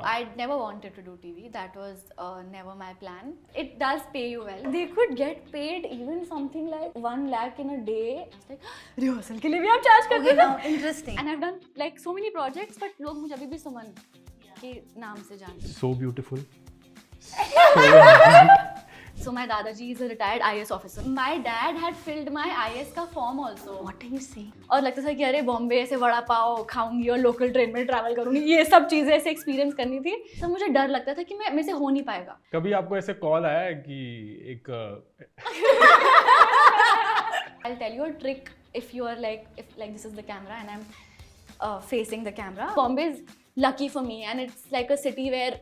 I never wanted to do TV. That was never my plan. It does pay you well. They could get paid even something like 1 lakh in a day. I was like, rehearsal के लिए भी आप charge करते हो? Interesting. And I've done like so many projects, but लोग मुझे अभी भी सुमन के नाम से जानते हैं. So beautiful. So my Dadaji is a retired IAS officer. My dad had filled my IAS का form also. What are you saying? और लगता था कि अरे बॉम्बे से वड़ा पाव खाऊंगी और लोकल ट्रेन में ट्रैवल करूंगी, ये सब चीजें ऐसे एक्सपीरियंस करनी थी. तो मुझे डर लगता था कि मेरे से हो नहीं पाएगा. कभी आपको ऐसे कॉल आया है कि एक I'll tell you a trick if you are like this is the camera and I'm facing the camera. Bombay is lucky for me and it's like a city where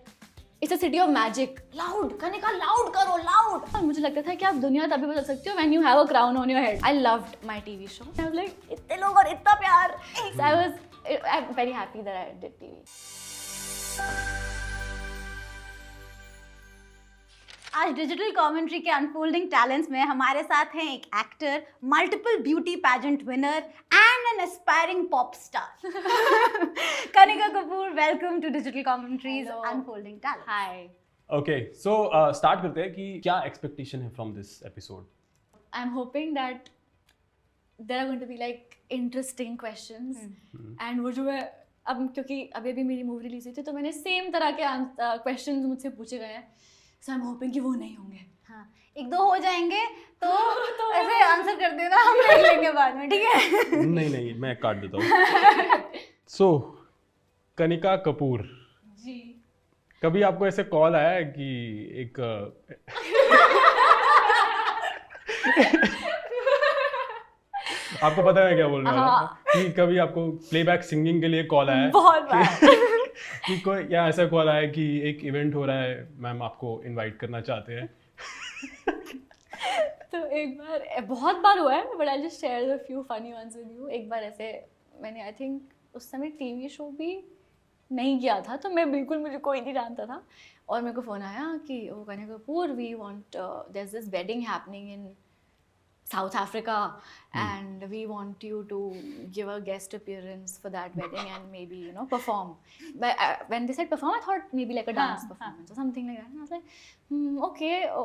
it's a city of magic. Loud, Kanika, loud karo, loud. और मुझे लगता था कि आप दुनिया तभी बदल सकते हो when you have a crown on your head. I loved my TV show. I was like, इतने लोग और इतना प्यार. So I'm very happy that I did TV. आज डिजिटल कमेंट्री के अनफोल्डिंग टैलेंट्स में हमारे साथ हैं एक actor, multiple beauty pageant winner and an aspiring pop star. Kanika Kapoor, welcome to digital commentaries unfolding talent. Hi. Okay so start करते हैं कि क्या एक्सपेक्टेशन है from this episode. I'm hoping that there are going to be like interesting questions. And वो जो है अब क्योंकि अभी मेरी मूवी रिलीज हुई थी तो मैंने सेम तरह के क्वेश्चंस मुझसे पूछे गए हैं. So I'm hoping कि वो नहीं होंगे. हाँ, एक दो हो जाएंगे तो ऐसे आंसर कर देना, हम देख लेंगे बाद में, ठीक है? नहीं मैं काट देता हूँ. सो कनिका कपूर, जी. कभी आपको ऐसे कॉल आया है कि एक आपको पता है मैं क्या बोल रहा हूँ कि कभी आपको प्लेबैक सिंगिंग के लिए कॉल आया है? बहुत बार. कि कोई या ऐसा कॉल आया है कि एक इवेंट हो रहा है, मैम आपको इनवाइट करना चाहते हैं? तो एक बार, बहुत बार हुआ है, but I just share the few funny ones with you. एक बार ऐसे मैंने आई थिंक उस समय टीवी शो भी नहीं किया था तो मुझे कोई नहीं जानता था और मेरे को फ़ोन आया कि वो Kanika Kapoor, we want there is this wedding happening in South Africa and we want you to give a guest appearance for that wedding and maybe perform. But when they said perform, I thought maybe like a dance performance or something like that. And I was like,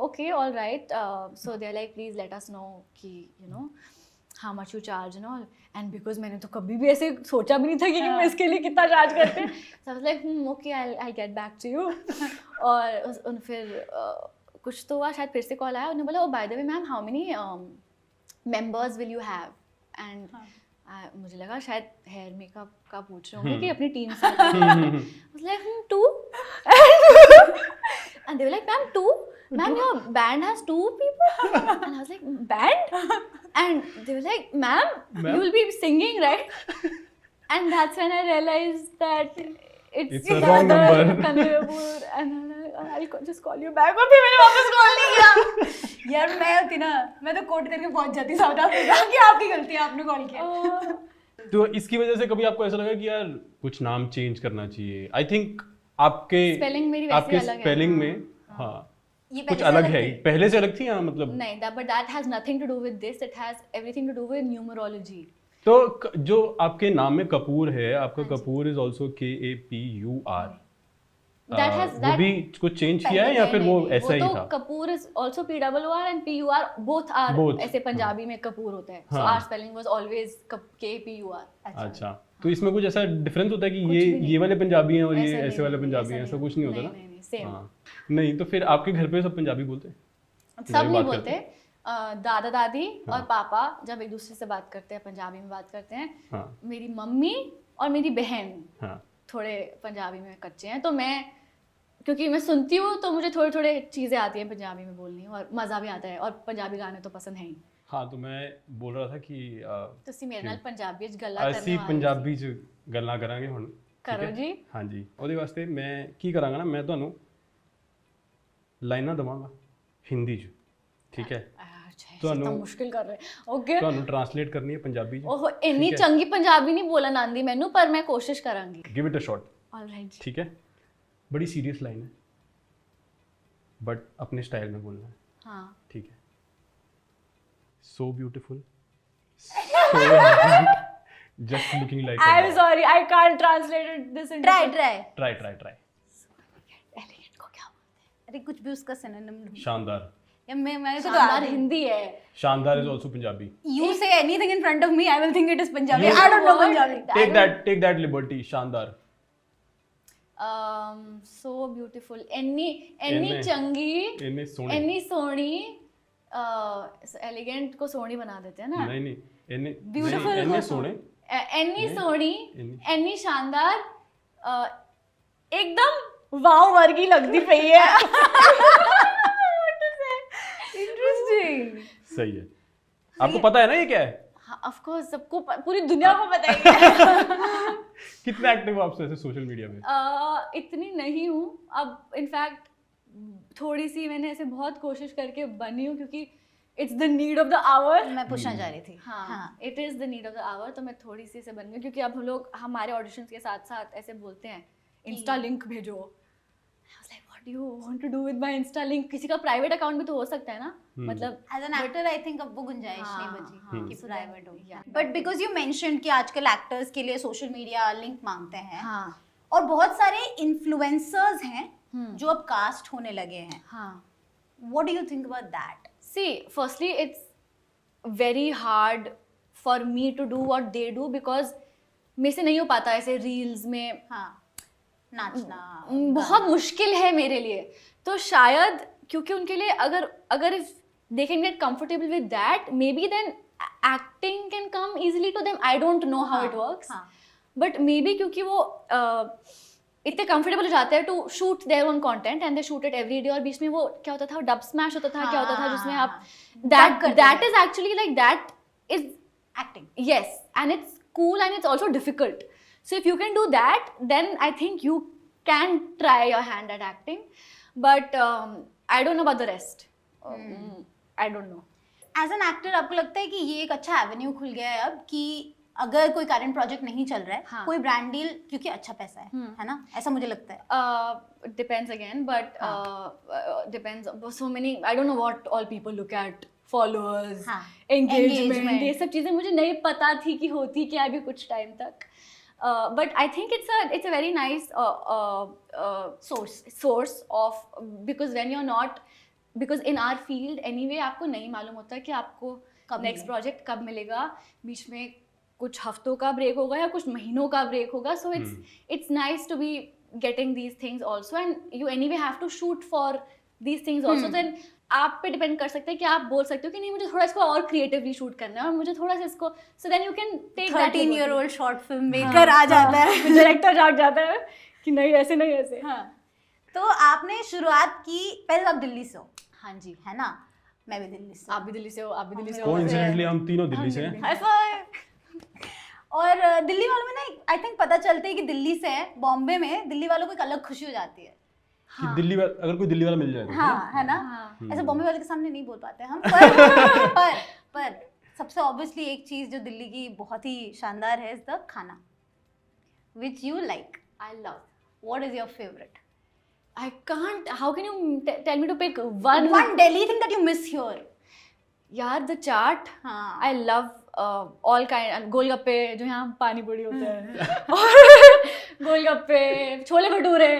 okay, all right. So they're like, please let us know कि how much you charge and all. And because मैंने तो कभी भी ऐसे सोचा भी नहीं था कि मैं इसके लिए कितना चार्ज करते हैं. So I was like, okay, I'll get back to you. और फिर कुछ तो हुआ, शायद फिर से कॉल आया, उन्होंने बोला, oh by the way ma'am, how many members will you have? And मुझे लगा शायद हेयर मेकअप का पूछ रहे होंगे कि अपनी टीम से. I was like, 2. And they were like, ma'am, 2? Ma'am, your band has 2 people? And I was like, band? And they were like, ma'am, you will be singing, right? And that's when I realized that it's a wrong number. Kanipur, and I'll just call you back. और फिर मैंने वापस call नहीं किया. यार मैं होती ना, मैं तो कोट करके पहुंच जाती साउथ अफ्रीका कि आपकी गलती है, आपने कॉल किया. तो इसकी वजह से कभी आपको ऐसा लगा कि यार कुछ नाम चेंज करना चाहिए? आई थिंक आपके स्पेलिंग मेरी वैसे आपके अलग है. स्पेलिंग में हाँ ये कुछ अलग है. पहले से अलग थी या मतलब? नहीं, but that has nothing to do with this. It has everything to do with numerology. तो जो आपके नाम में कपूर है, आपका कपूर इज आल्सो KAPUR. वो भी कुछ चेंज किया है या फिर वो ऐसा ही था? Kapoor is also POOR and PUR both are ऐसे पंजाबी में कपूर होता है. So our spelling was always KPUR. अच्छा, तो इसमें कुछ ऐसा डिफरेंस होता है कि ये वाले पंजाबी हैं और ये ऐसे वाले पंजाबी हैं, ऐसा कुछ नहीं होता ना? नहीं, सेम. नहीं, तो फिर आपके घर पे सब पंजाबी बोलते हैं? सब नहीं बोलते. दादा दादी और पापा जब एक दूसरे से बात करते हैं पंजाबी में बात करते हैं. मेरी मम्मी और मेरी बहन थोड़े पंजाबी में कच्चे हैं, तो मैं क्योंकि मैं सुनती हूँ तो मुझे थोड़े चीज़ें आती हैं पंजाबी में बोलनी, और मज़ा भी आता है, और पंजाबी गाने तो पसंद हैं ही. हाँ, तो मैं बोल रहा था कि ਤੁਸੀਂ ਮੇਰੇ ਨਾਲ ਪੰਜਾਬੀ ਚ ਗੱਲਾਂ ਕਰਨੇ ਅਸੀਂ ਪੰਜਾਬੀ ਚ ਗੱਲਾਂ ਕਰਾਂਗੇ ਹੁਣ. ਕਰੋ ਜੀ. ਹਾਂਜੀ, ਉਹਦੇ ਵਾਸਤੇ ਮੈਂ ਕੀ ਕਰਾਂਗਾ ਨਾ, ਮੈਂ ਤੁਹਾਨੂੰ ਲਾਈਨਾਂ ਦਵਾਂਗਾ ਹਿੰਦੀ ਚ, ਠੀਕ ਹੈ? ਤੁਹਾਨੂੰ ਮੁਸ਼ਕਿਲ ਕਰ ਰਹੇ. ਓਕੇ, ਤੁਹਾਨੂੰ ਟ੍ਰਾਂਸਲੇਟ ਕਰਨੀ ਹੈ ਪੰਜਾਬੀ ਚ. ਉਹ ਇੰਨੀ ਚੰਗੀ ਪੰਜਾਬੀ ਨਹੀਂ ਬੋਲਣ ਆਂਦੀ ਮੈਨੂੰ, ਪਰ ਮੈਂ ਕੋਸ਼ਿਸ਼ ਕਰਾਂਗੀ. Give it a shot. Alright, ठीक है? बड़ी सीरियस लाइन है बट अपने स्टाइल में बोलना है. हाँ, ठीक है? So beautiful, just looking like. I'm sorry, I can't translate this into. Try. Try. अरे कुछ भी उसका सिनोनिम ढूंढ। शानदार। या मैं तो शानदार हिंदी है। शानदार is also Punjabi. You say anything in front of me, I will think it is Punjabi. I don't know Punjabi. Take that liberty. शानदार। So beautiful. Any ਇੰਨੇ- चंगी, ਇੰਨੇ ਸੋਹਣੇ। any सोनी, एलिगेंट को सोनी बना देते हैं ना। नहीं ਇੰਨੇ Beautiful ਇੰਨੇ को ਸੋਹਣੇ। एनी सोनी, ਇੰਨੀ- एनी शानदार, एकदम वाव वर्गी लगती पई है। Interesting. सही है। आपको पता है ना ये क्या है? हाँ, ऑफ कोर्स सबको पूरी दुनिया को पता है। कितना एक्टिव हो आप ऐसे सोशल मीडिया पे? इतनी नहीं हूँ अब, इनफैक्ट थोड़ी सी मैंने ऐसे बहुत कोशिश करके बनी हूँ क्योंकि it's the need of the hour. मैं पूछना चाह रही थी। हाँ, it is the need of the hour, तो मैं थोड़ी सी से बन गई क्योंकि अब हम लोग हमारे ऑडिशंस के साथ साथ ऐसे बोलते हैं इंस्टा लिंक भेजो। I was like, what do you want to do with my Insta link? किसी का प्राइवेट अकाउंट भी तो हो सकता है ना, मतलब As an actor, I think अब वो गुंजाइश नहीं हाँ, बची हाँ, कि so प्राइवेट that- हो। yeah. But because you mentioned कि आजकल एक्टर्स के लिए सोशल मीडिया लिंक मांगते हैं, हाँ और बहुत सारे इन्फ्लुएंसर्स हैं हम्म। जो अब कास्ट होने लगे हैं। हाँ। What do you think about that? See, firstly, it's very hard for me to do what they do because मेरे से नहीं हो पाता ऐसे रील्स में। हाँ, नाचना बहुत मुश्किल है मेरे लिए, तो शायद क्योंकि उनके लिए अगर if they can get comfortable with that, may be then acting can come easily to them. I don't know how it works, but maybe क्योंकि वो इतने कंफर्टेबल हो जाते हैं to shoot their own content and they shoot it every day. और बीच में वो क्या होता था, डब स्मैश होता था, क्या होता था जिसमें आप that is actually like that is acting. yes, and it's cool and it's also difficult. So if you can do that, then I think you can try your hand at acting, but I don't know about the rest. I don't know. As an actor आपको लगता है कि ये एक अच्छा Avenue खुल गया है अब कि अगर कोई करंट प्रोजेक्ट नहीं चल रहा है, हाँ। कोई ब्रांड डील, क्योंकि अच्छा पैसा है ना, ऐसा मुझे लगता है। It depends again, but depends. So many, I don't know what all people look at. Followers, हाँ, engagement, engagement. ये सब चीज़ें मुझे नहीं पता थी कि होती क्या अभी कुछ टाइम तक. But I think it's a very nice source of, because when you're not, because in our field anyway आपको नहीं मालूम होता कि आपको नेक्स्ट प्रोजेक्ट कब मिलेगा, बीच में कुछ हफ्तों का ब्रेक होगा या कुछ महीनों का ब्रेक होगा. So it's nice to be getting these things also, and you anyway have to shoot for these things also. Then आप पे डिपेंड कर सकते हैं कि आप बोल सकते हो कि नहीं मुझे थोड़ा इसको और क्रिएटिवली शूट करना है और मुझे थोड़ा सा इसको, so then you can take 13-year-old short film maker आ जाता है, डायरेक्टर जाग जाता है कि नहीं ऐसे नहीं ऐसे. हाँ. तो आपने शुरुआत की, पहले आप दिल्ली से हो. हाँ जी, है ना, मैं भी दिल्ली से. आप भी दिल्ली से हो, आप भी दिल्ली से हो. कोइंसिडेंटली हम तीनों दिल्ली से हैं. High five. और दिल्ली वालों में ना आई थिंक पता चलता है कि दिल्ली से है, बॉम्बे में दिल्ली वालों को एक अलग खुशी हो जाती है. कि दिल्ली वाला, अगर कोई दिल्ली वाला मिल जाए तो. हाँ, है ना. हाँ. ऐसे बॉम्बे वाले के सामने नहीं बोल पाते हम, पर सबसे ऑब्वियसली एक चीज जो दिल्ली की बहुत ही शानदार है इज द खाना, which you like. I love. What is your favourite? I can't. How can you tell me to pick one? One Delhi thing that you miss here. यार the chaat. हाँ. I love all kind. गोलगप्पे जो यहाँ पानी पूरी होते हैं, और गोलगप्पे, छोले भटूरे,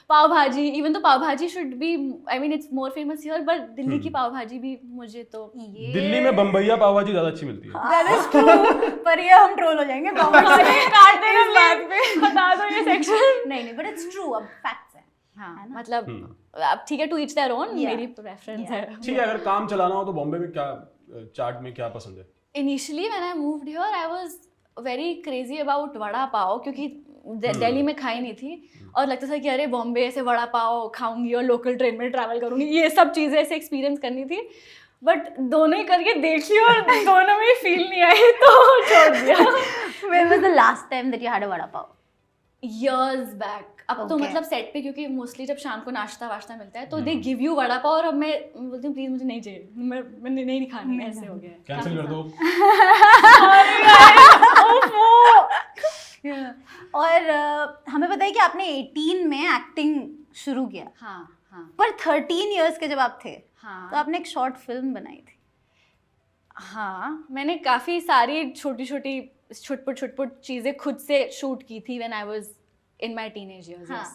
पाव भाजी. इवन तो पाव भाजी should be, I mean it's more famous here, but Delhi की पाव भाजी भी मुझे तो ये दिल्ली में बम्बईया पाव भाजी ज्यादा अच्छी मिलती है. That is true. पर ये हम ट्रोल हो जाएंगे कमेंट से. काट देना बात पे, बता दो ये सेक्शन. नहीं, बट इट्स ट्रू, अब फैक्ट्स हैं. हाँ, मतलब अब ठीक है, टू ईच देयर ओन. मेरी प्रेफरेंस है. ठीक है, अगर काम चलाना हो तो बॉम्बे में क्या चाट में क्या पसंद है? Initially when I moved here, I was very crazy about vada pav, क्योंकि दिल्ली में खाई नहीं थी और लगता था कि अरे बॉम्बे से वड़ा पाव खाऊंगी और लोकल ट्रेन में ट्रैवल करूंगी, ये सब चीज़ें ऐसे एक्सपीरियंस करनी थी. बट दोनों ही करके देख लिया और दोनों में फील नहीं आई तो छोड़ दिया. When was the last time that you had a vada pav? Years back. अब तो Okay. मतलब सेट पे, क्योंकि मोस्टली जब शाम को नाश्ता वाश्ता मिलता है तो they give you vada pav, और अब मैं बोलती हूँ प्लीज मुझे नहीं चाहिए, मैं नहीं खानी, ऐसे हो गया है. कैंसिल कर दो. और हमें पता है कि आपने 18 में एक्टिंग शुरू किया, हाँ हाँ पर 13 इयर्स के जब आप थे हाँ. तो आपने एक शॉर्ट फिल्म बनाई थी. हाँ, मैंने काफ़ी सारी छोटी छोटी छुटपुट चीज़ें खुद से शूट की थी when I was in my teenage years. हाँ.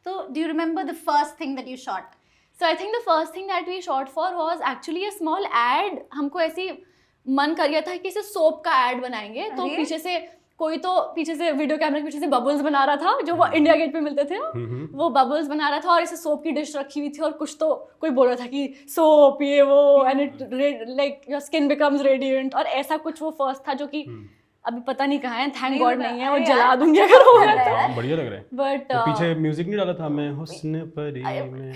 तो do you remember the first thing that you shot? So I think the first thing that we shot for was actually a small ad. हमको ऐसी मन कर गया था कि इसे सोप का ad बनाएंगे, तो पीछे से कोई तो पीछे से वीडियो कैमरे के पीछे से बबल्स बना रहा था, जो वो इंडिया गेट पे मिलते थे, वो बबल्स बना रहा था और ऐसे सोप की डिश रखी हुई थी और कुछ तो कोई बोल रहा था कि सोप ये वो and it like your skin becomes radiant, और ऐसा कुछ वो फर्स्ट था जो कि अभी पता नहीं कहाँ है, थैंक गॉड नहीं है, वो जला दूंगी अगर हो गया तो। बढ़िया लग रहा है। बट तो पीछे म्यूजिक नहीं डाला था मैं हुस्न परी में?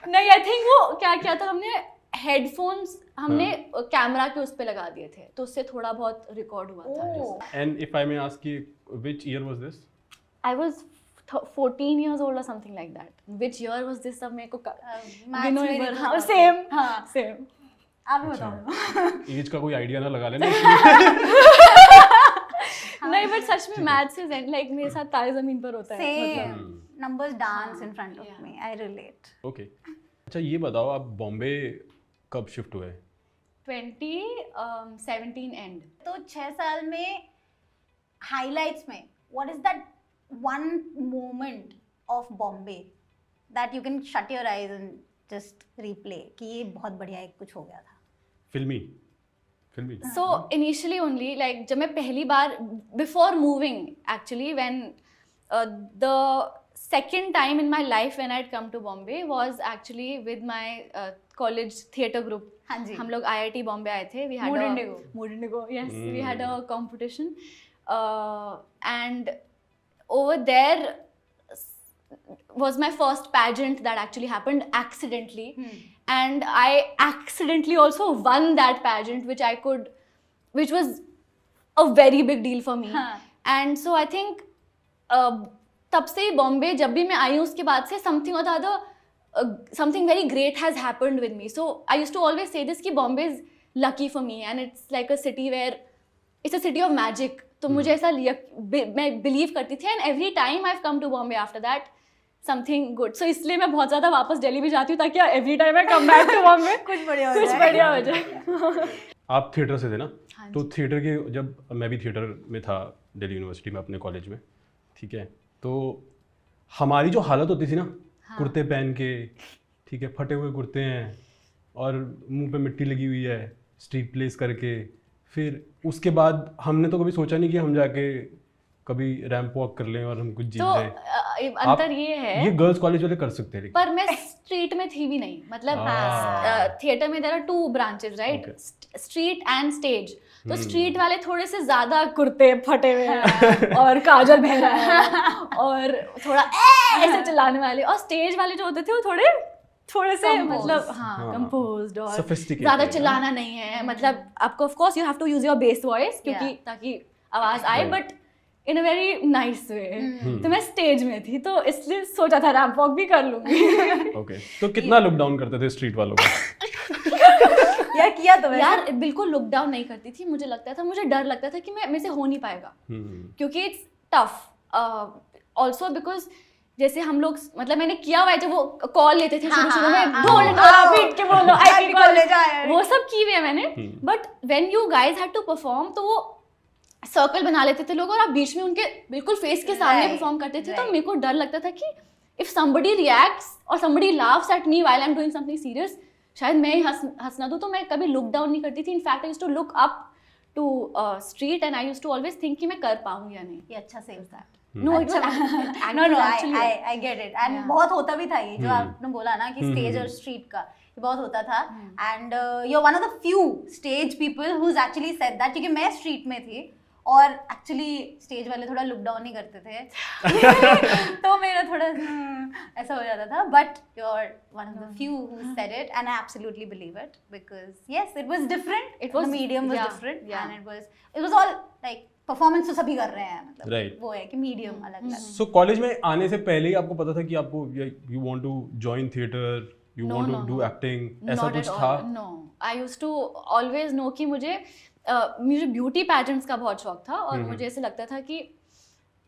नहीं, आई थिंक वो क्या किया था हमने, हेडफोन्स हमने कैमरा के उस पे लगा दिए थे, तो उससे थोड़ा बहुत रिकॉर्ड हुआ था। And if I may ask you which year was this? I was 14 years old or something like that. Which year was this? सब मेरे को सेम आप बताओ। एज का कोई आइडिया ना लगा लेना। नहीं, बट सच में मैथ्स इज लाइक मेरे साथ तारे जमीन पर होता है, मतलब numbers dance in front of me, I relate. Okay, अच्छा ये बताओ आप बॉम्बे कब शिफ्ट हुए? 2017 एंड। तो 6 साल में हाइलाइट्स में what is that one moment of Bombay that you can shut your eyes and just replay कि ये बहुत बढ़िया एक कुछ हो गया था? फिल्मी। So initially only, like जब मैं पहली बार before moving actually, when the second time in my life when I had come to Bombay was actually with my college theatre group. हाँ जी। हम लोग IIT Bombay आए थे. We had Mood Indigo. Yes, we had a competition, and over there was my first pageant that actually happened accidentally. And I accidentally also won that pageant, which was a very big deal for me. And so I think तब से बॉम्बे जब भी मैं आई हूँ उसके बाद से something very great has happened with me. So I used to always say this कि Bombay is lucky for me and it's like a city where it's a city of magic. तो मुझे ऐसा मैं believe करती थी, and every time I've come to Bombay after that something good. So इसलिए मैं बहुत ज़्यादा वापस दिल्ली भी जाती हूँ ताकि every time I come back to Bombay कुछ बढ़िया हो जाए। आप थिएटर से थे ना? तो थिएटर के जब मैं भी थिएटर में था दिल्ली यूनिवर्सिटी में अपने कॉलेज में, ठीक है, तो हमारी जो हालत होती थी ना, कुर्ते पहन के, ठीक है, फटे हुए कुर्ते हैं और मुंह पे मिट्टी लगी हुई है, स्ट्रीट प्लेस करके, फिर उसके बाद हमने तो कभी सोचा नहीं कि हम जाके कभी रैंप वॉक कर लें और हम कुछ जीत जाए। अंतर ये है, ये गर्ल्स कॉलेज वाले कर सकते हैं, पर मैं स्ट्रीट में थी भी नहीं, मतलब थिएटर में there are 2 branches, right, street and stage. तो स्ट्रीट वाले थोड़े से ज्यादा कुर्ते फटे हुए हैं और काजल बह रहा है और थोड़ा ऐसे चिल्लाने वाले, और स्टेज वाले जो होते थे वो थोड़े से मतलब कंपोज्ड और ज्यादा चिल्लाना नहीं है, मतलब आपको of course you have to use your base voice क्योंकि ताकि आवाज आए, but in a very nice way. तो मैं स्टेज में थी तो इसलिए सोचा था रैंप वॉक भी कर लूंगी। ओके, तो कितना लुक डाउन करते थे स्ट्रीट वालों को? यार किया तो यार बिल्कुल लुक डाउन नहीं करती थी, मुझे लगता था, मुझे डर लगता था कि मेरे से हो नहीं पाएगा, क्योंकि इट्स टफ ऑल्सो बिकॉज जैसे हम लोग, मतलब मैंने किया हुआ है जब वो कॉल लेते थे शुरू में, पीट के बोलो आईपी कॉलेज, वो सब की हुई है मैंने, but when you guys had to perform तो वो सर्कल बना लेते थे लोग और आप बीच में उनके बिल्कुल फेस के सामने परफॉर्म करते थे, तो मेरे को डर लगता था कि if somebody reacts or somebody laughs at me while I'm doing something serious, शायद मैं ही हंसना दूं, तो मैं कभी लुक डाउन नहीं करती थी। In fact I used to look up to street and I used to always think कि मैं कर पाऊंगी या नहीं। ये अच्छा saves that. No I get it, and बहुत होता भी था ये जो आपने बोला ना कि स्टेज और स्ट्रीट का बहुत होता था, and you are one of the few stage people who has actually said that, क्योंकि मैं स्ट्रीट में थी और एक्चुअली स्टेज वाले थोड़ा लुक डाउन नहीं करते थे तो मेरा थोड़ा ऐसा हो जाता था, but you are one of the few who said it and I absolutely believe it because yes it was different, it was medium was different and it was all like performance तो सभी कर रहे हैं, मतलब वो है कि medium अलग अलग। सो कॉलेज में आने से पहले ही आपको पता था कि आपको you want to join theatre, you want to do acting, ऐसा कुछ था? No, I used to always know कि मुझे ब्यूटी पैजेंट्स का बहुत शौक था और मुझे ऐसे लगता था कि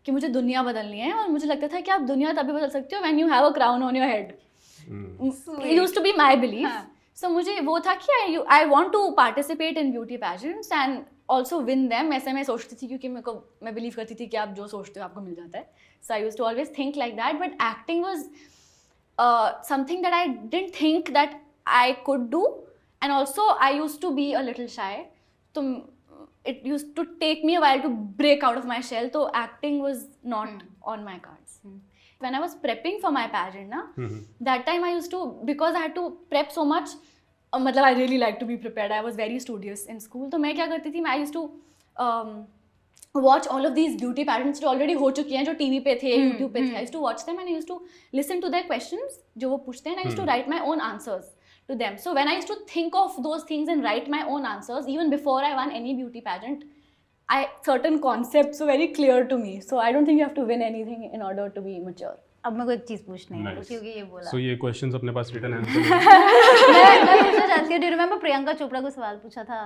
मुझे दुनिया बदलनी है, और मुझे लगता था कि आप दुनिया तभी बदल सकते हो when you have a crown on your head. It used to be my belief. So मुझे वो था कि I want to participate in beauty pageants and also win them, ऐसे मैं सोचती थी क्योंकि मैं बिलीव करती थी कि आप जो सोचते हो आपको मिल जाता है। So I used to always think like that, but acting was something that I didn't think that I could do, and also I used to be a little shy. So it used to take me a while to break out of my shell. So acting was not on my cards. When I was prepping for my pageant, that time I used to, because I had to prep so much, मतलब I really like to be prepared. I was very studious in school. तो मैं क्या करती थी, I used to watch all of these beauty pageants जो already हो चुकी हैं, जो TV पे थे, YouTube पे थे. I used to watch them and I used to listen to their questions जो वो पूछते हैं, and I used to write my own answers to them. So when I used to think of those things and write my own answers, even before I won any beauty pageant, certain concepts were very clear to me. So I don't think you have to win anything in order to be mature. अब मेरे को एक चीज पूछनी है क्योंकि ये बोला So ये क्वेश्चंस अपने पास रिटन है मैं पूछना चाहती हूँ, do you remember Priyanka Chopra को सवाल पूछा था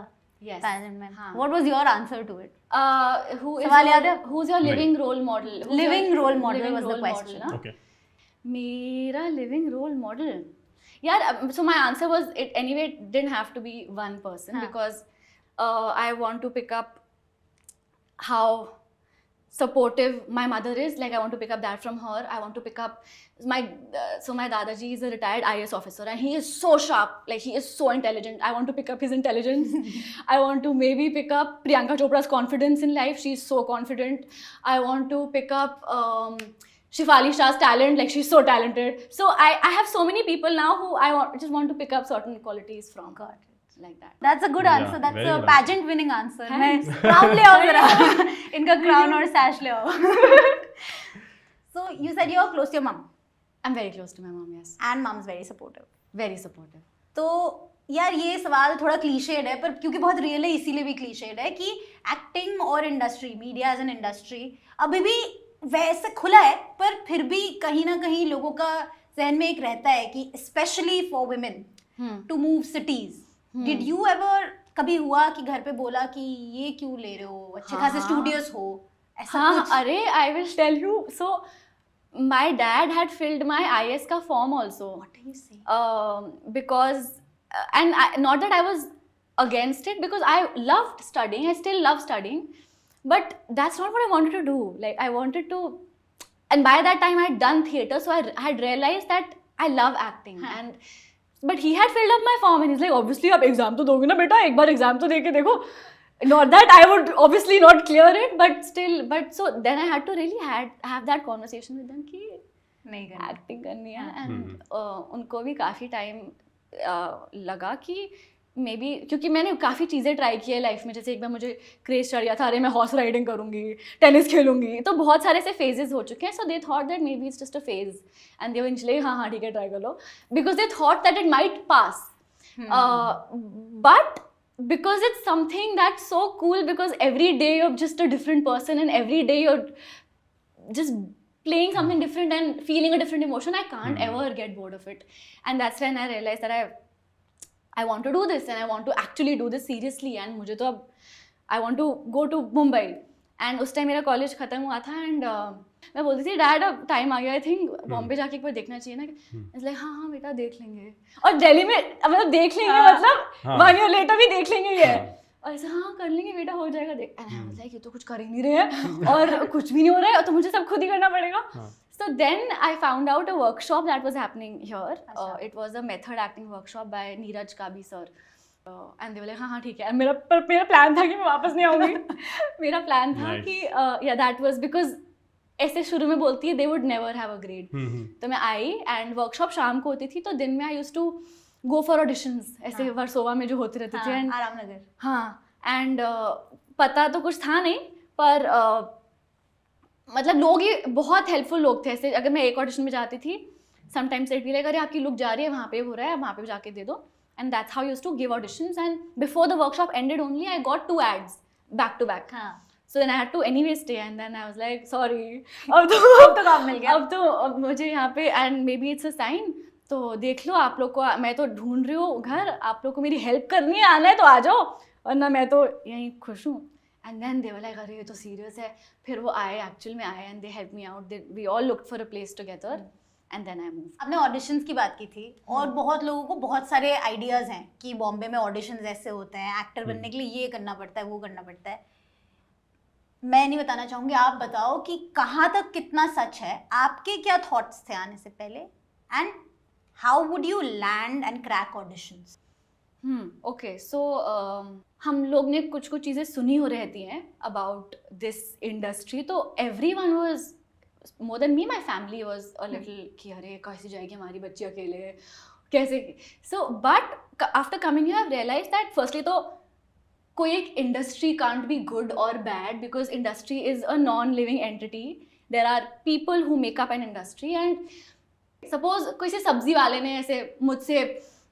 Yes. pageant में? हाँ. What was your answer to it? सवाल याद है? Who's your living role model? Living role model was the question. Okay. मेरा living role model. Yeah, so my answer was, it anyway it didn't have to be one person because I want to pick up how supportive my mother is. Like I want to pick up that from her. I want to pick up my Dadaji is a retired IAS officer and he is so sharp, like he is so intelligent. I want to pick up his intelligence. I want to maybe pick up Priyanka Chopra's confidence in life. She's so confident. I want to pick up Shefali Shah's talent, like she's so talented. So I have so many people now who just want to pick up certain qualities from. God. Like that. That's a good answer. That's very a good pageant winning answer. मैं crown ले आओ जरा. इनका crown और sash ले आओ. So you said you're close to your mom. I'm very close to my mom, yes. And mom's very supportive. Very supportive. तो यार ये सवाल थोड़ा क्लीशेड है पर क्योंकि बहुत रियल है इसीलिए भी क्लीशेड है कि एक्टिंग और industry, media as an industry अभी भी वैसे खुला है पर फिर भी कहीं ना कहीं लोगों का जहन में एक रहता है कि specially for women to move cities. Did you ever कभी हुआ कि घर पे बोला कि ये क्यों ले रहे हो, अच्छे खासे स्टूडियोज हो ऐसा कुछ? अरे I will tell you. So my dad had filled my IS का form also. What do you say? Because not that I was against it, because I loved studying. I still love studying, but that's not what I wanted to do. Like I wanted to, and by that time I had done theatre, so I had realized that I love acting. But he had filled up my form and he's like, obviously आप exam तो दोगे ना बेटा, एक बार exam तो दे के देखो. Not that I would obviously not clear it, but so then I had to really have that conversation with them कि नहीं करना, acting करनी है. And उनको भी काफ़ी time लगा कि मे बी, क्योंकि मैंने काफ़ी चीज़ें ट्राई की है लाइफ में. जैसे एक बार मुझे क्रेज चढ़ गया था, अरे मैं हॉर्स राइडिंग करूँगी, टेनिस खेलूँगी. तो बहुत सारे ऐसे फेजेस हो चुके हैं. So they thought that may be it's just a phase and they were initially हाँ ठीक है ट्राई कर लो, because they thought that it might pass. But because it's something that's so cool, because every day you're just a different person and every day you're just playing something different and feeling a different emotion, I can't ever get bored of it. And that's when I realized that I want to do this and I want to actually do this seriously. And मुझे तो अब I want to go to Mumbai. And उस time मेरा college ख़त्म हुआ था and मैं बोलती थी डैड अब टाइम आ गया, आई थिंक बॉम्बे जाके एक बार देखना चाहिए ना. इसलिए हाँ बेटा देख लेंगे. और दिल्ली में मतलब देख लेंगे, मतलब 1 year later भी देख लेंगे ये. और ऐसे हाँ कर लेंगे बेटा, हो जाएगा देख. एंड ये तो कुछ कर ही नहीं रहे हैं और कुछ भी नहीं हो रहा है, तो मुझे सब खुद ही करना पड़ेगा. So then I found out a workshop that was happening here. It was a method acting workshop by Neeraj Kabi sir. And they were like हाँ ठीक है. मेरा प्लान था कि मैं वापस नहीं आऊँगी. मेरा प्लान था कि yeah, that was because ऐसे शुरू में बोलती है they would never have a grade. तो मैं आई एंड वर्कशॉप शाम को होती थी, तो दिन में I used to go for auditions ऐसे वर्सोवा में जो होते रहते थे. आरामनगर. हाँ एंड पता तो कुछ था नहीं, पर मतलब लोग ही बहुत हेल्पफुल लोग थे. ऐसे अगर मैं एक ऑडिशन में जाती थी, समटाइम्स इट बी लाइक अरे आपकी लुक जा रही है, वहाँ पे हो रहा है, वहाँ पे जाके दे दो. And that's how I used to give auditions. And before the workshop ended only, I got 2 ads back to back. So then I had to anyway stay. And then I was like, sorry. अब तो काम मिल गया. अब मुझे यहाँ पे, and maybe it's a sign. तो देख लो आप लोग को, मैं तो ढूंढ रही हूँ घर, आप लोग को मेरी हेल्प करनी है, आना है तो आ जाओ, वरना मैं तो यहीं खुश हूँ. And then they were like, अरे ये तो सीरियस है. फिर वो आए, एक्चुअल में आए, and they helped me out. We all looked for a place together. And then I moved. आपने ऑडिशंस की बात की थी और बहुत लोगों को बहुत सारे आइडियाज़ हैं कि बॉम्बे में ऑडिशंस ऐसे होते हैं, एक्टर बनने के लिए ये करना पड़ता है, वो करना पड़ता है. मैं नहीं बताना चाहूँगी, आप बताओ कि कहाँ तक कितना सच है. आपके क्या थॉट्स थे आने से पहले and how would you land and crack auditions? Okay so हम लोग ने कुछ कुछ चीज़ें सुनी हो रहती हैं अबाउट दिस इंडस्ट्री, तो everyone was more than me, my family was a little कि अरे कैसे जाएगी हमारी बच्ची अकेले कैसे. So but after coming you have realise that firstly तो कोई एक इंडस्ट्री कांट बी गुड और bad because industry is a non living entity. There are people who make up an industry and suppose कोई से सब्जी वाले ने ऐसे मुझसे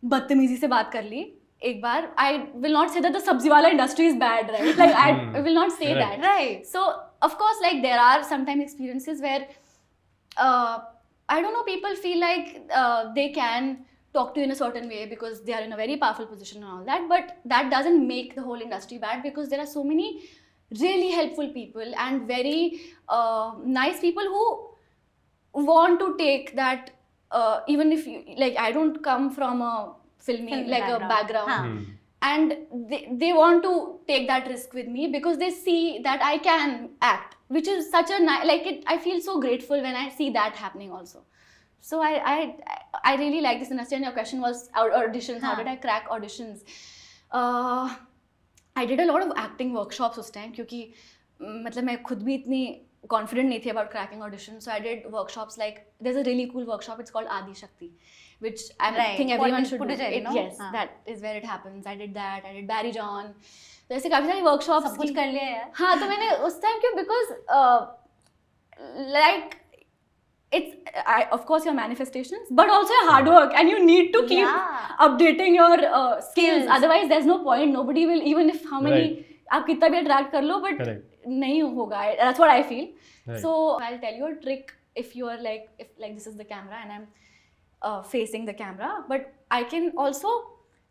बदतमीजी से बात कर ली एक बार, I will not say that the sabzi वाला industry is bad, right? Like I will not say that, Right. so of course like there are sometimes experiences where I don't know, people feel like they can talk to you in a certain way because they are in a very powerful position and all that, but that doesn't make the whole industry bad because there are so many really helpful people and very nice people who want to take that even if you like, I don't come from a filmy like a background. Haan. And they want to take that risk with me because they see that I can act, which is such a like it. I feel so grateful when I see that happening also. So I really like this industry. And your question was auditions. How did I crack auditions? I did a lot of acting workshops उस time क्योंकि मतलब मैं खुद भी इतनी confident नहीं थी about cracking auditions. So I did workshops like there's a really cool workshop. It's called Adi Shakti, which I think everyone should do. No? Yes, that is where it happens. I did that. I did Barry John. तो ऐसे काफी सारी workshops सब कुछ कर लिया यार. हाँ, तो मैंने उस time क्यों because like it's of course your manifestations but also your hard work and you need to keep updating your skills. Otherwise there's no point. Nobody will, even if how many आप कितना भी attract कर लो but नहीं होगा. That's what I feel. So I'll tell you a trick if you are like, if like this is the camera and I'm facing the camera, but I can also,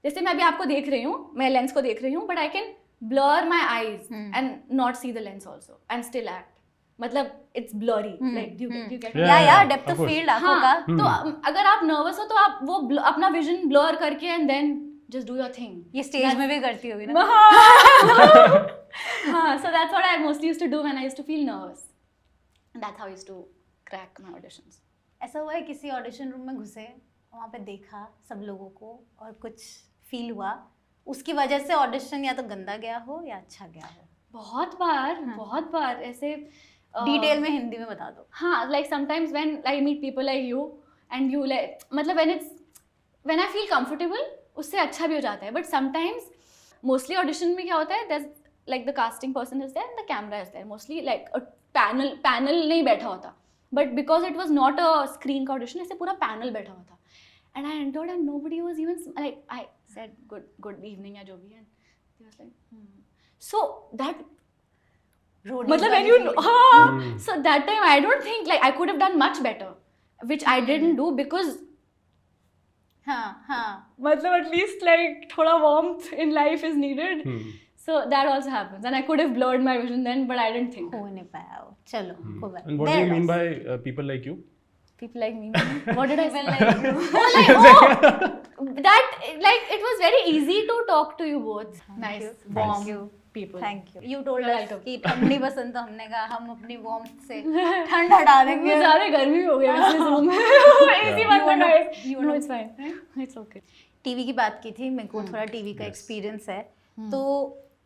जैसे मैं अभी आपको देख रही हूँ, मैं लेंस को देख रही हूँ, but I can blur my eyes and not see the lens also and still act. मतलब it's blurry. Like do you get me? Yeah, depth of field आंखों का. तो अगर आप nervous हो तो आप वो अपना vision blur करके and then just do your thing. ये stage में भी करती होगी ना. हाँ, so that's what I mostly used to do when I used to feel nervous. And that's how I used to crack my auditions. ऐसा हुआ है किसी ऑडिशन रूम में घुसे, वहाँ पे देखा सब लोगों को और कुछ फील हुआ, उसकी वजह से ऑडिशन या तो गंदा गया हो या अच्छा गया हो? बहुत बार ऐसे डिटेल में हिंदी में बता दो. हाँ, like sometimes when I meet people like you and you like, मतलब when I feel comfortable उससे अच्छा भी हो जाता है. But sometimes mostly audition में क्या होता है, there's like the casting person is there and the camera is there. Mostly like a panel नहीं बैठा होता. But because it was not a screen का audition, ऐसे पूरा panel बैठा हुआ था. And I entered and nobody was even like, I said good evening या जो भी, and he was like so that मतलब when you हाँ, so that time I don't think like I could have done much better, which I didn't do because हाँ मतलब at least like थोड़ा warmth in life is needed. So that also happens, and I could have blurred my vision then, but I didn't think. हो नहीं पाया वो. चलो कोई बात. And what do you mean by people like you? People like me. What did I say? like you. That like it was very easy to talk to you both. Nice, warm Thank you. people. Thank you. You told You're us welcome. कि ठंडी पसंद, तो हमने कहा हम अपनी warmth से ठंड हटा देंगे. ज़्यादा गर्मी हो गई है इस रूम में. AC बंद कर guys. No, it's fine. It's okay. TV की बात की थी, मेरे को थोड़ा टीवी का एक्सपीरियंस है. तो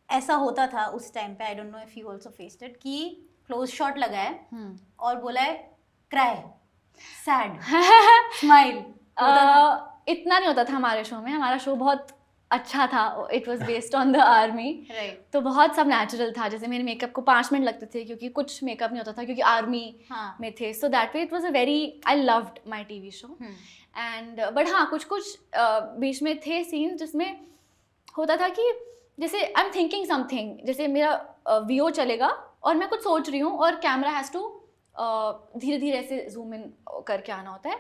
ऐसा होता था उस टाइम पे, आई don't know if you also faced it, कि क्लोज शॉट लगा है और बोला है क्राई, सैड, स्माइल. इतना नहीं होता था हमारे शो में. हमारा शो बहुत अच्छा था. It was based on the army. तो बहुत सब नेचुरल था. जैसे मेरे मेकअप को 5 मिनट लगते थे क्योंकि कुछ मेकअप नहीं होता था क्योंकि आर्मी में थे. So that way it was a very, I loved my TV show. And but हाँ, कुछ बीच में थे सीन्स जिसमें होता था कि जैसे आई एम थिंकिंग समथिंग, जैसे मेरा वीओ चलेगा और मैं कुछ सोच रही हूँ और कैमरा हैज़ टू धीरे धीरे ऐसे जूम इन करके आना होता है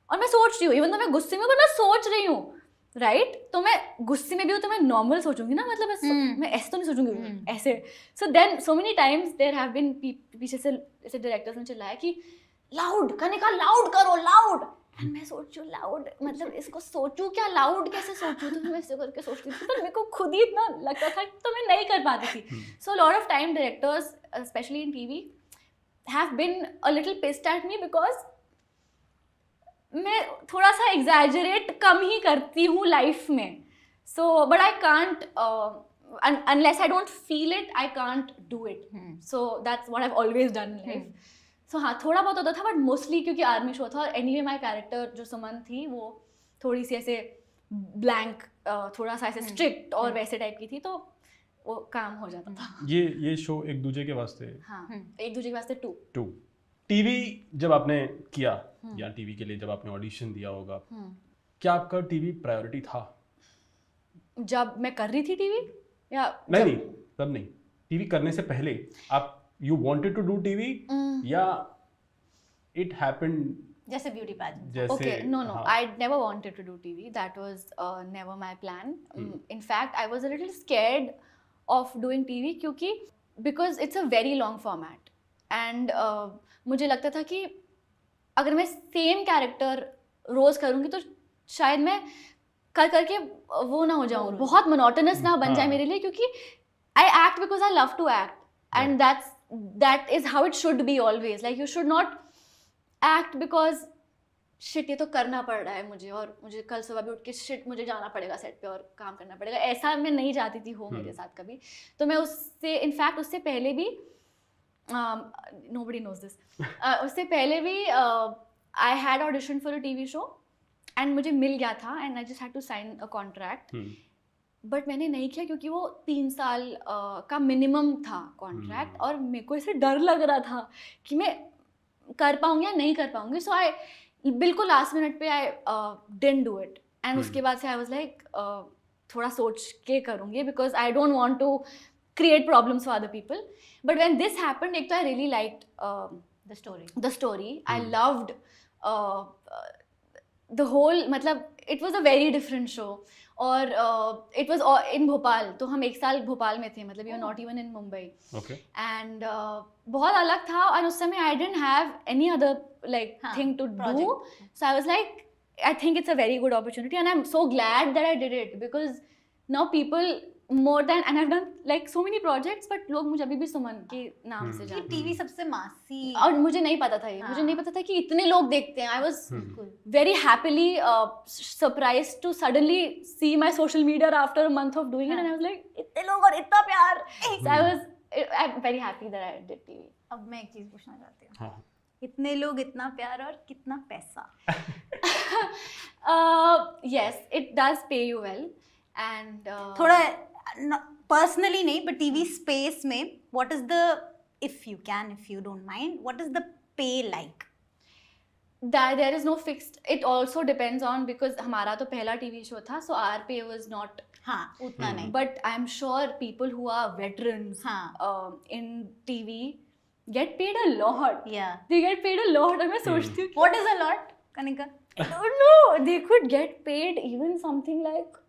और मैं सोच रही हूँ, इवन तो मैं गुस्से में, पर मैं सोच रही हूँ, राइट? तो मैं गुस्से में भी हूँ तो मैं नॉर्मल सोचूंगी ना, मतलब मैं ऐसे तो नहीं सोचूंगी ऐसे. So then so many times there have been पीछे से ऐसे डायरेक्टर्स ने चिल्लाया कि लाउड करने का, लाउड करो, लाउड. एंड मैं सोचूं लाउड, मतलब इसको सोचूं क्या, लाउड कैसे सोचूं? तो मैं ऐसे करके सोचती थी, पर मेरे को खुद ही इतना लगता था तो मैं नहीं कर पाती थी. So lot of time directors specially in TV have been a little pissed at me because मैं थोड़ा सा एग्जैजरेट कम ही करती हूँ लाइफ में. So but I can't unless I don't feel it, I can't do it. So that's what I've always done in life. So हाँ, थोड़ा बहुत होता था, बट मोस्टली क्योंकि आर्मी शो था, और एनीवे माय कैरेक्टर जो सुमन थी वो थोड़ी सी ऐसे ब्लैंक, थोड़ा सा ऐसे स्ट्रिक्ट और वैसे टाइप की थी, तो वो काम हो जाता था. ये शो एक दूसरे के वास्ते. हाँ, एक दूसरे के वास्ते टू. टीवी जब आपने किया या टीवी के लिए जब आपने ऑडिशन दिया होगा, क्या आपका टीवी प्रायोरिटी था? जब मैं कर रही थी टीवी या नहीं, तब नहीं, टीवी करने से पहले आप you wanted to do TV या इट हैपेंड जैसे ब्यूटी पैजेंट? जैसे Okay, no, I never wanted to do TV. That was never my plan. In fact, I was a little scared of doing TV because it's a very long format. And मुझे लगता था कि अगर मैं same character रोज करूँगी तो शायद मैं कर करके वो ना हो जाऊँ, बहुत मोनोटोनस ना बन जाए मेरे लिए, क्योंकि I act because I love to act. And that is how it should be always. Like you should not act because shit ये तो करना पड़ रहा है मुझे, और मुझे कल सुबह भी उठ के shit मुझे जाना पड़ेगा सेट पे और काम करना पड़ेगा, ऐसा मैं नहीं चाहती थी हो मेरे साथ कभी. तो मैं उससे इनफैक्ट उससे पहले भी nobody knows this, उससे पहले भी I had auditioned for a TV show and मुझे मिल गया था and I just had to sign a contract. But मैंने नहीं किया क्योंकि वो 3 साल का मिनिमम था कॉन्ट्रैक्ट, और मेरे को ऐसे डर लग रहा था कि मैं कर पाऊंगी या नहीं कर पाऊंगी. सो आई बिल्कुल लास्ट मिनट पे I didn't do it. And उसके बाद से आई वाज लाइक थोड़ा सोच के करूंगी because I don't want to create problems for other people. But when this happened, एक तो I really liked the story. I loved the whole, मतलब it was a very different show. और it was in Bhopal, तो हम एक साल भोपाल में थे, मतलब we are not even in Mumbai. And बहुत अलग था, और उस समय I didn't have any other like thing to do. So I was like, I think it's a very good opportunity and I am so glad that I did it, because now people more than, and I've done like so many projects, but लोग मुझे अभी भी सुमन के नाम से जानते हैं. TV सबसे मासी, और मुझे नहीं पता था ये, मुझे नहीं पता था कि इतने लोग देखते हैं. I was very happily surprised to suddenly see my social media after a month of doing it, and I was like, इतने लोग और इतना प्यार. So I'm very happy that I did TV. अब मैं एक चीज पूछना चाहती हूँ, इतने लोग, इतना प्यार और कितना पैसा? Yes, it does pay you well, and थोड़ा पर्सनली नहीं, बट टीवी स्पेस में what is the, if you can, if you don't mind, what is the pay like? There is no fixed. It also depends on, because हमारा तो पहला TV show था, so our pay was not. हाँ, उतना नहीं. But I'm sure people who are veterans in TV get paid a lot. Yeah. They get paid a lot. और मैं सोचती हूँ, what is a lot, Kanika? I don't know. They could get paid even something like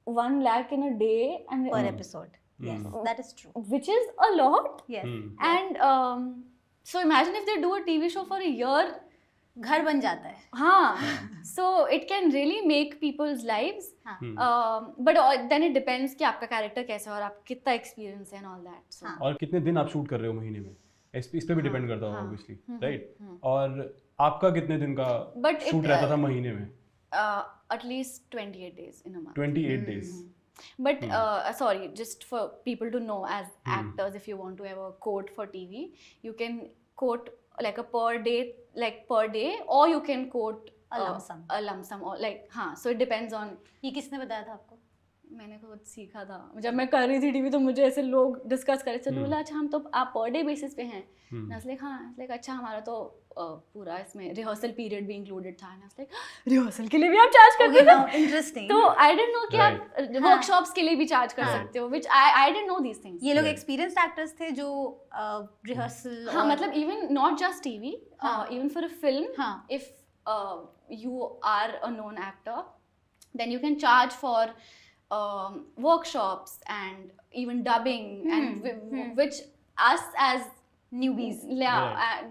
1 lakh in a day and per episode. Yes, that is true. Which is a lot. Yes. And so imagine if they do a TV show for a year. घर बन जाता है. हाँ. So it can really make people's lives. But then it depends कि आपका character कैसा है और आप कितना एक्सपीरियंस है and all that. So. और कितने दिन आप शूट कर रहे हो महीने में, इस पे भी डिपेंड करता होगा ऑब्वियसली, राइट? और आपका कितने दिन का शूट रहता था महीने में? At least 28 days in a month. 28 days. But sorry, just for people to know, as actors, if you want to have a quote for TV, you can quote like a per day, or you can quote a lump sum, or like so it depends on. ये किसने बताया था आपको? मैंने खुद सीखा था जब मैं कर रही थी टीवी, तो मुझे ऐसे लोग डिस्कस कर रहे थे, बोला अच्छा हम तो आप पर डे बेसिस पे हैं. लाइक अच्छा, हमारा तो पूरा इसमें रिहर्सल पीरियड भी इंक्लूडेड था. लाइक रिहर्सल के लिए भी आप चार्ज करते हो? इंटरेस्टिंग. तो आई डिडंट नो कि आप वर्कशॉप्स के लिए भी चार्ज कर सकते हो, which I didn't know these things. ये लोग एक्सपीरियंस्ड एक्टर्स थे जो रिहर्सल, हाँ, मतलब even not just TV, even for a film, if you are a known actor, then you can charge for workshops and even dubbing, and which us as newbies,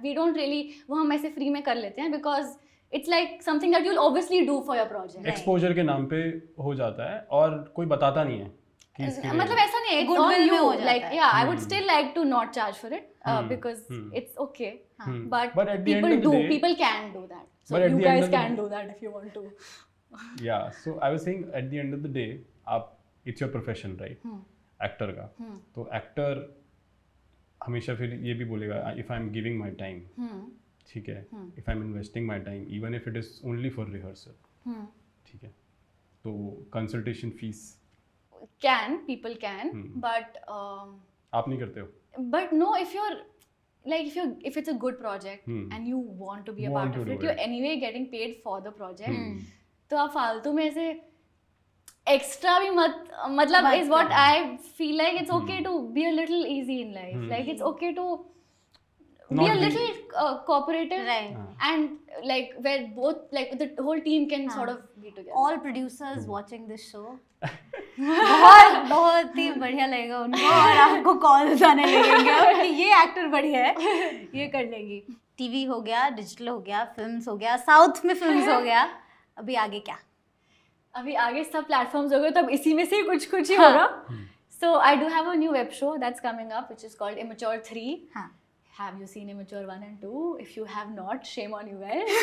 we don't really, वो हम ऐसे free में कर लेते हैं, because it's like something that you'll obviously do for your project. Exposure के नाम पे हो जाता है और कोई बताता नहीं है कि इसके मतलब ऐसा नहीं है, it's Goodwill on में you. हो जाता Like है। yeah, I would still like to not charge for it because it's okay. But But at the end people of the day- people can do that. So But at you the end guys of the can day- do that if you want to. yeah, so I was saying at the end of the day आप it's your profession right, actor का, तो actor हमेशा फिर ये भी बोलेगा if I'm giving my time, ठीक है, if I'm investing my time even if it is only for rehearsal, ठीक है, तो consultation fees People can, but आप नहीं करते हो? but no, if you're like if it's a good project and you want to be a Want part to of do it, you're it. anyway getting paid for the project. तो आप फालतू में ऐसे extra भी मतलब मत is what करो। I feel like it's okay to be a little easy in life. Like it's okay to be Not a be- little cooperative, Right. and like where both like the whole team can sort of be together. All producers watching this show, बहुत ही बढ़िया लगेगा उनको और आपको calls आने लगेंगे कि ये एक्टर बढ़िया है, ये कर लेगी। टीवी हो गया, डिजिटल हो गया, फिल्म्स हो गया, साउथ में फिल्म्स हो गया, अभी आगे क्या? अभी आगे सब प्लेटफॉर्म्स हो गए तो अब इसी में से ही कुछ ही होगा. So I do have a new web show that's coming up which is called Immature 3. हाँ. Have you seen Immature 1 and 2? If you have not, shame on you guys.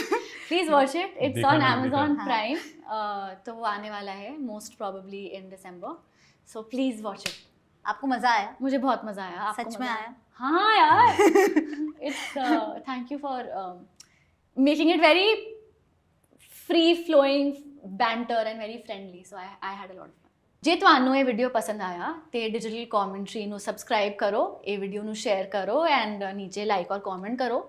Please watch it. It's देखा on नहीं, Amazon देखा। Prime. तो वो आने वाला है most probably in December. So please watch it. आपको मजा आया? मुझे बहुत मजा आया. आपको सच मजा में आया? हाँ यार. It's thank you for making it very free flowing banter and very friendly. So I had a lot of fun. ਜੇ ਤੁਹਾਨੂੰ ਇਹ ਵੀਡੀਓ ਪਸੰਦ ਆਇਆ ਤੇ ਡਿਜੀਟਲ ਕਮੈਂਟਰੀ ਨੂੰ ਸਬਸਕ੍ਰਾਈਬ ਕਰੋ, ਇਹ ਵੀਡੀਓ ਨੂੰ ਸ਼ੇਅਰ ਕਰੋ ਐਂਡ ਨੀਚੇ ਲਾਈਕ ਔਰ ਕਮੈਂਟ ਕਰੋ